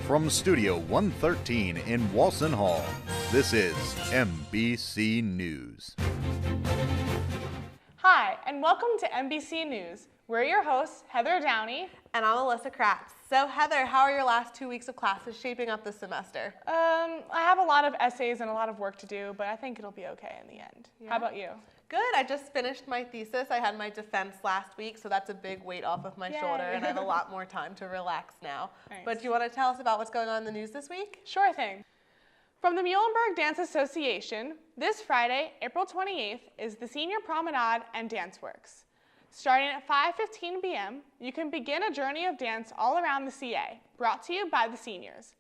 From Studio 113 in Walson Hall, this is MBC News. Hi, and welcome to MBC News. We're your hosts, Heather Downey. And I'm Alyssa Kratz. So Heather, how are your last 2 weeks of classes shaping up this semester? I have a lot of essays and a lot of work to do, but I think it'll be okay in the end. Yeah. How about you? Good. I just finished my thesis. I had my defense last week, so that's a big weight off of my shoulder, and I have a lot more time to relax now. Nice. But do you want to tell us about what's going on in the news this week? Sure thing. From the Muhlenberg Dance Association, this Friday, April 28th, is the Senior Promenade and Dance Works. Starting at 5:15 p.m., you can begin a journey of dance all around the CA, brought to you by the seniors.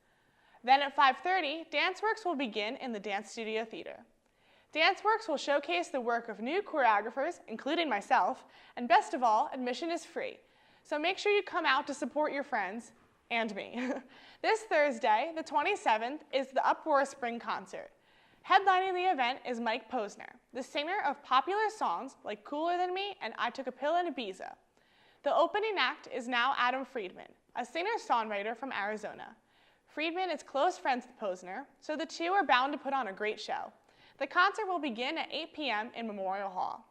Then at 5:30, Dance Works will begin in the Dance Studio Theater. Dance Works will showcase the work of new choreographers, including myself, and best of all, admission is free. So make sure you come out to support your friends and me. This Thursday, the 27th, is the Uproar Spring Concert. Headlining the event is Mike Posner, the singer of popular songs like Cooler Than Me and I Took a Pill in Ibiza. The opening act is now Adam Friedman, a singer-songwriter from Arizona. Friedman is close friends with Posner, so the two are bound to put on a great show. The concert will begin at 8 p.m. in Memorial Hall.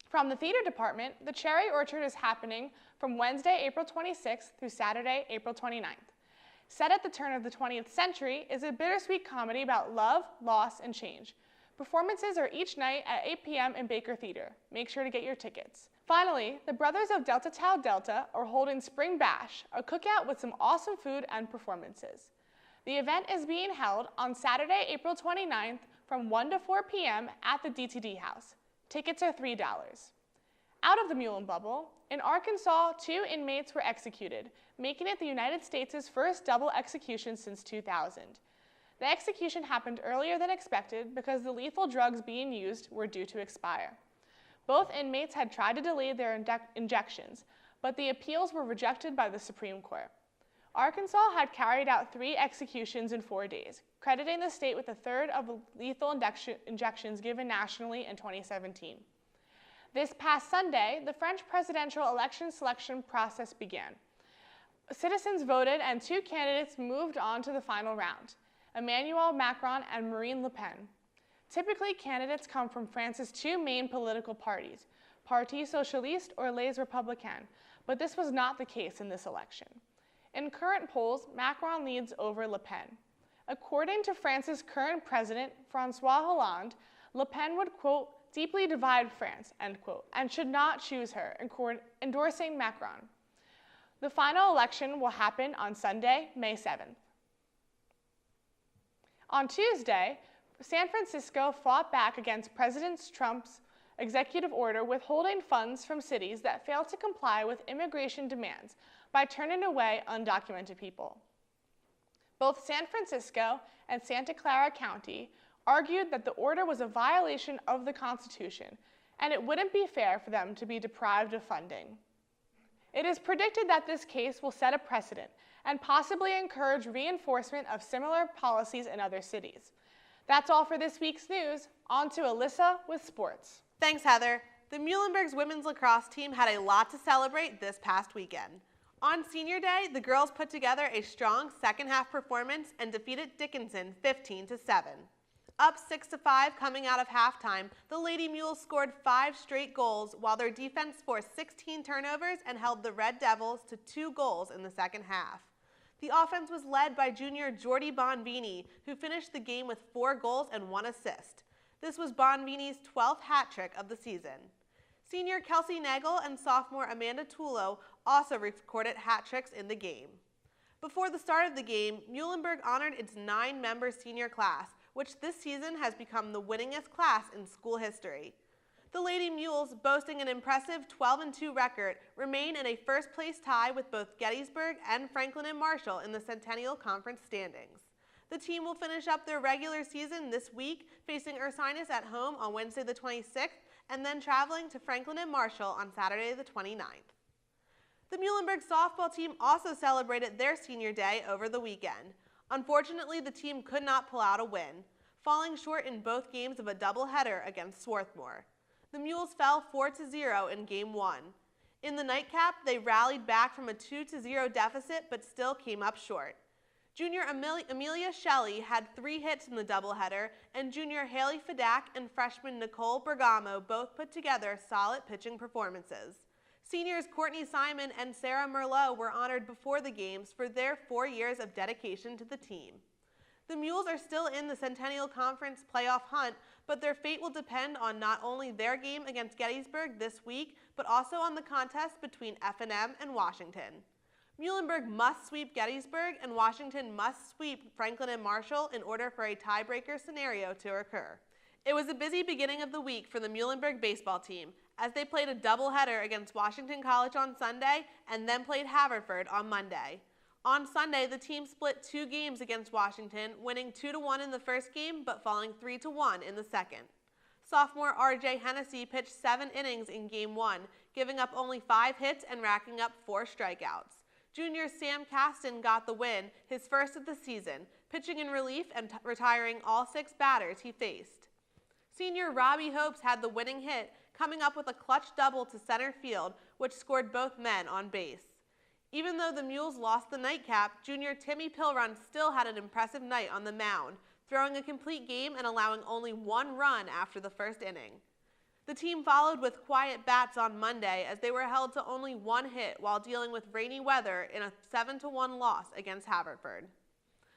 From the theater department, the Cherry Orchard is happening from Wednesday, April 26th through Saturday, April 29th. Set at the turn of the 20th century is a bittersweet comedy about love, loss, and change. Performances are each night at 8 p.m. in Baker Theater. Make sure to get your tickets. Finally, the Brothers of Delta Tau Delta are holding Spring Bash, a cookout with some awesome food and performances. The event is being held on Saturday, April 29th from 1 to 4 p.m. at the DTD House. Tickets are $3. Out of the Mullen bubble, in Arkansas, 2 inmates were executed, making it the United States' first double execution since 2000. The execution happened earlier than expected because the lethal drugs being used were due to expire. Both inmates had tried to delay their injections, but the appeals were rejected by the Supreme Court. Arkansas had carried out 3 executions in 4 days, crediting the state with a third of the lethal injections given nationally in 2017. This past Sunday, the French presidential election selection process began. Citizens voted and 2 candidates moved on to the final round, Emmanuel Macron and Marine Le Pen. Typically, candidates come from France's 2 main political parties, Parti Socialiste or Les Républicains, but this was not the case in this election. In current polls, Macron leads over Le Pen. According to France's current president, François Hollande, Le Pen would, quote, deeply divide France, end quote, and should not choose her, endorsing Macron. The final election will happen on Sunday, May 7th. On Tuesday, San Francisco fought back against President Trump's executive order withholding funds from cities that failed to comply with immigration demands by turning away undocumented people. Both San Francisco and Santa Clara County argued that the order was a violation of the Constitution, and it wouldn't be fair for them to be deprived of funding. It is predicted that this case will set a precedent and possibly encourage reinforcement of similar policies in other cities. That's all for this week's news. On to Alyssa with sports. Thanks, Heather. The Muhlenberg's women's lacrosse team had a lot to celebrate this past weekend. On Senior Day, the girls put together a strong second-half performance and defeated Dickinson 15-7. Up 6-5 coming out of halftime, the Lady Mules scored 5 straight goals while their defense forced 16 turnovers and held the Red Devils to 2 goals in the second half. The offense was led by junior Jordy Bonvini, who finished the game with 4 goals and 1 assist. This was Bonvini's 12th hat trick of the season. Senior Kelsey Nagel and sophomore Amanda Tulo also recorded hat tricks in the game. Before the start of the game, Muhlenberg honored its 9-member senior class, which this season has become the winningest class in school history. The Lady Mules, boasting an impressive 12-2 record, remain in a first-place tie with both Gettysburg and Franklin and Marshall in the Centennial Conference standings. The team will finish up their regular season this week, facing Ursinus at home on Wednesday the 26th, and then traveling to Franklin and Marshall on Saturday the 29th. The Muhlenberg softball team also celebrated their senior day over the weekend. Unfortunately, the team could not pull out a win, falling short in both games of a doubleheader against Swarthmore. The Mules fell 4-0 in Game 1. In the nightcap, they rallied back from a 2-0 deficit but still came up short. Junior Amelia Shelley had 3 hits in the doubleheader, and junior Haley Fadak and freshman Nicole Bergamo both put together solid pitching performances. Seniors Courtney Simon and Sarah Merlot were honored before the games for their 4 years of dedication to the team. The Mules are still in the Centennial Conference playoff hunt, but their fate will depend on not only their game against Gettysburg this week, but also on the contest between F&M and Washington. Muhlenberg must sweep Gettysburg, and Washington must sweep Franklin and Marshall in order for a tiebreaker scenario to occur. It was a busy beginning of the week for the Muhlenberg baseball team, as they played a doubleheader against Washington College on Sunday and then played Haverford on Monday. On Sunday, the team split 2 games against Washington, winning 2-1 in the first game but falling 3-1 in the second. Sophomore R.J. Hennessy pitched 7 innings in Game 1, giving up only 5 hits and racking up 4 strikeouts. Junior Sam Caston got the win, his first of the season, pitching in relief and retiring all 6 batters he faced. Senior Robbie Hopes had the winning hit, coming up with a clutch double to center field, which scored both men on base. Even though the Mules lost the nightcap, junior Timmy Pilrun still had an impressive night on the mound, throwing a complete game and allowing only 1 run after the first inning. The team followed with quiet bats on Monday as they were held to only 1 hit while dealing with rainy weather in a 7-1 loss against Haverford.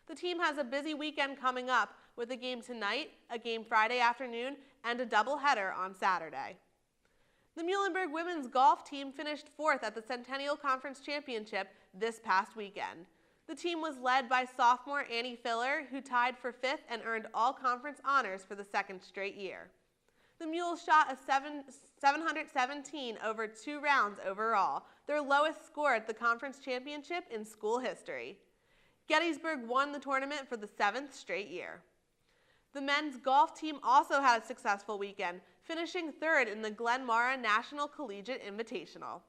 The team has a busy weekend coming up with a game tonight, a game Friday afternoon, and a doubleheader on Saturday. The Muhlenberg women's golf team finished 4th at the Centennial Conference Championship this past weekend. The team was led by sophomore Annie Filler, who tied for 5th and earned all conference honors for the 2nd straight year. The Mules shot a 717 over 2 rounds overall, their lowest score at the conference championship in school history. Gettysburg won the tournament for the 7th straight year. The men's golf team also had a successful weekend, finishing 3rd in the Glen Mara National Collegiate Invitational.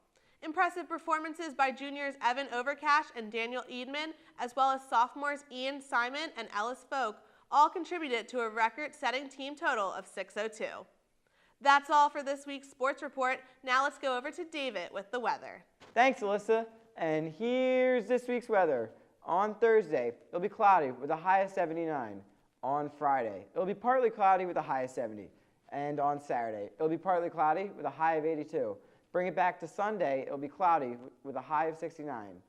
Impressive performances by juniors Evan Overcash and Daniel Eadman, as well as sophomores Ian Simon and Ellis Folk, all contributed to a record-setting team total of 602. That's all for this week's sports report. Now let's go over to David with the weather. Thanks, Alyssa. And here's this week's weather. On Thursday, it'll be cloudy with a high of 79. On Friday, it'll be partly cloudy with a high of 70. And on Saturday, it'll be partly cloudy with a high of 82. Bring it back to Sunday, it'll be cloudy with a high of 69.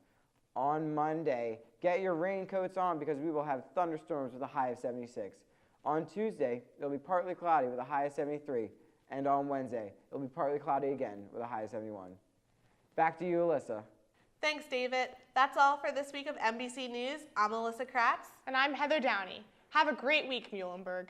On Monday, get your raincoats on because we will have thunderstorms with a high of 76. On Tuesday, it'll be partly cloudy with a high of 73. And on Wednesday, it'll be partly cloudy again with a high of 71. Back to you, Alyssa. Thanks, David. That's all for this week of MBC News. I'm Alyssa Kratz. And I'm Heather Downey. Have a great week, Muhlenberg.